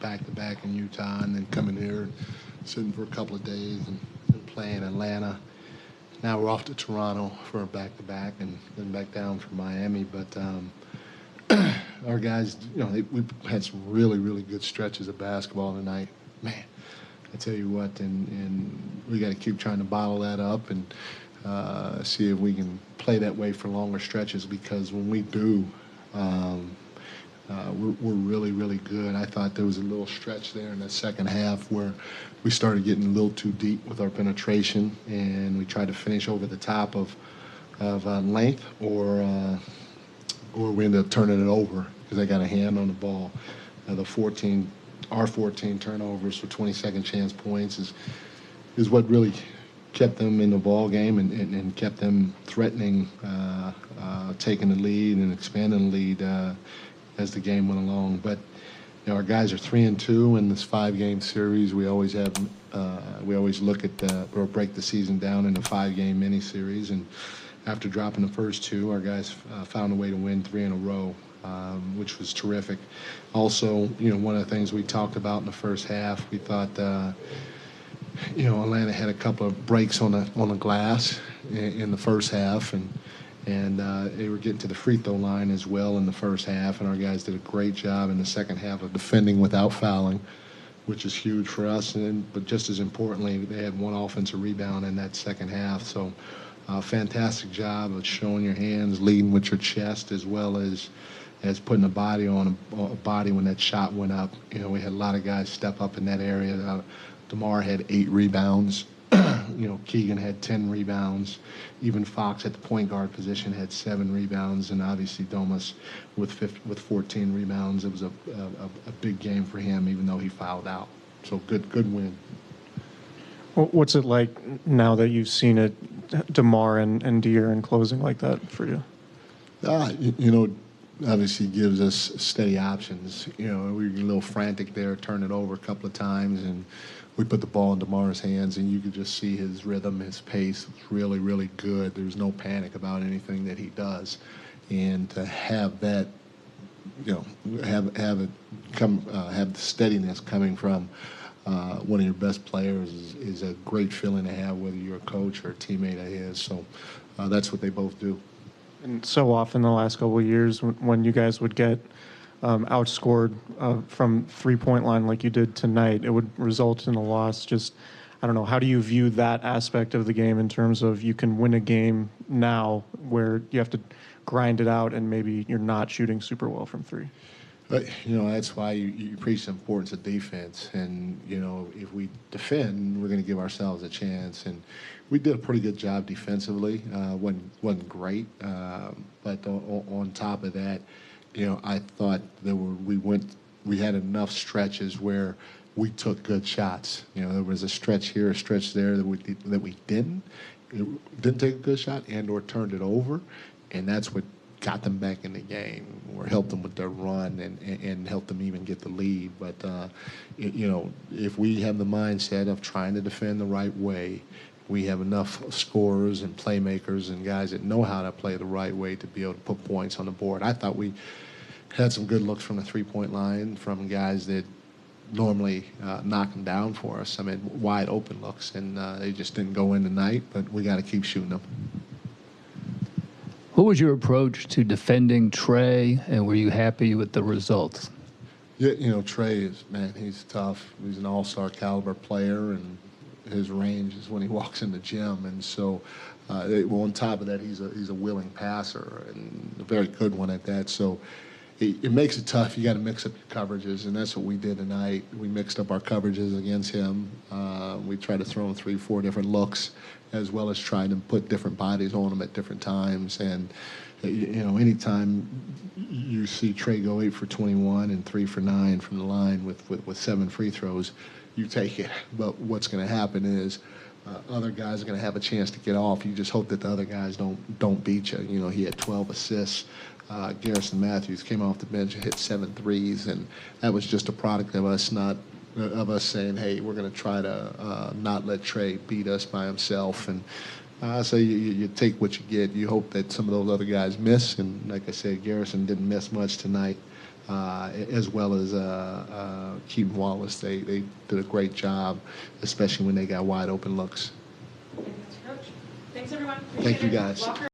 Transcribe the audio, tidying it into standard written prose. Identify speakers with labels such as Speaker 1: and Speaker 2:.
Speaker 1: back-to-back in Utah and then coming here and sitting for a couple of days and playing Atlanta. Now we're off to Toronto for a back-to-back and then back down for Miami. But our guys, we've had some really, really good stretches of basketball tonight. Man, I tell you what, and we got to keep trying to bottle that up and see if we can play that way for longer stretches, because when we do, we're really, really good. I thought there was a little stretch there in the second half where we started getting a little too deep with our penetration, and we tried to finish over the top of length, or we ended up turning it over because they got a hand on the ball. Our 14 turnovers for 22nd chance points is what really kept them in the ball game and kept them threatening, taking the lead and expanding the lead as the game went along. But our guys are 3-2 in this 5-game series. We always look at or break the season down into 5-game mini series, and after dropping the first 2, our guys found a way to win 3 in a row, which was terrific. Also, one of the things we talked about in the first half, we thought Atlanta had a couple of breaks on the glass in the first half, and they were getting to the free throw line as well in the first half, and our guys did a great job in the second half of defending without fouling, which is huge for us. But just as importantly, they had 1 offensive rebound in that second half. So fantastic job of showing your hands, leading with your chest, as well as putting a body on a body when that shot went up. We had a lot of guys step up in that area. DeMar had 8 rebounds. Keegan had 10 rebounds. Even Fox at the point guard position had 7 rebounds, and obviously Domas with 14 rebounds. It was a big game for him, even though he fouled out. So good win.
Speaker 2: What's it like now that you've seen it, DeMar and De'Aaron closing like that for you?
Speaker 1: Obviously gives us steady options. We were a little frantic there, turned it over a couple of times, and we put the ball in DeMar's hands, and you could just see his rhythm, his pace was really, really good. There's no panic about anything that he does, and to have that, have it come, have the steadiness coming from one of your best players is a great feeling to have, whether you're a coach or a teammate of his. So that's what they both do.
Speaker 2: And so often the last couple of years, when you guys would get outscored from three-point line like you did tonight, it would result in a loss. Just, I don't know, how do you view that aspect of the game in terms of you can win a game now where you have to grind it out and maybe you're not shooting super well from 3?
Speaker 1: But, that's why you preach the importance of defense. And, if we defend, we're going to give ourselves a chance. And we did a pretty good job defensively. Wasn't great. But on top of that, I thought we had enough stretches where we took good shots. There was a stretch here, a stretch there that we didn't take a good shot and or turned it over. And that's what got them back in the game, or helped them with their run and helped them even get the lead. But, if we have the mindset of trying to defend the right way, we have enough scorers and playmakers and guys that know how to play the right way to be able to put points on the board. I thought we had some good looks from the three-point line from guys that normally knock them down for us. I mean, wide open looks, and they just didn't go in tonight, but we got to keep shooting them.
Speaker 3: What was your approach to defending Trey, and were you happy with the results?
Speaker 1: Yeah, Trey he's tough. He's an all-star caliber player, and his range is when he walks in the gym. And so, on top of that, he's a willing passer and a very good one at that. So it makes it tough. You got to mix up your coverages, and that's what we did tonight. We mixed up our coverages against him. We tried to throw him 3-4 different looks, as well as trying to put different bodies on him at different times. And anytime you see Trey go 8 for 21 and 3 for 9 from the line with 7 free throws, you take it. But what's going to happen is other guys are going to have a chance to get off. You just hope that the other guys don't beat you. He had 12 assists. Garrison Matthews came off the bench and hit 7 threes, and that was just a product of us saying, hey, we're going to try to not let Trey beat us by himself. And so you take what you get. You hope that some of those other guys miss, and like I said, Garrison didn't miss much tonight. as well as Keaton Wallace. They did a great job, especially when they got wide open looks.
Speaker 4: Coach. Thanks, everyone.
Speaker 1: Thank you,
Speaker 4: Appreciate it.
Speaker 1: guys.
Speaker 4: Walker.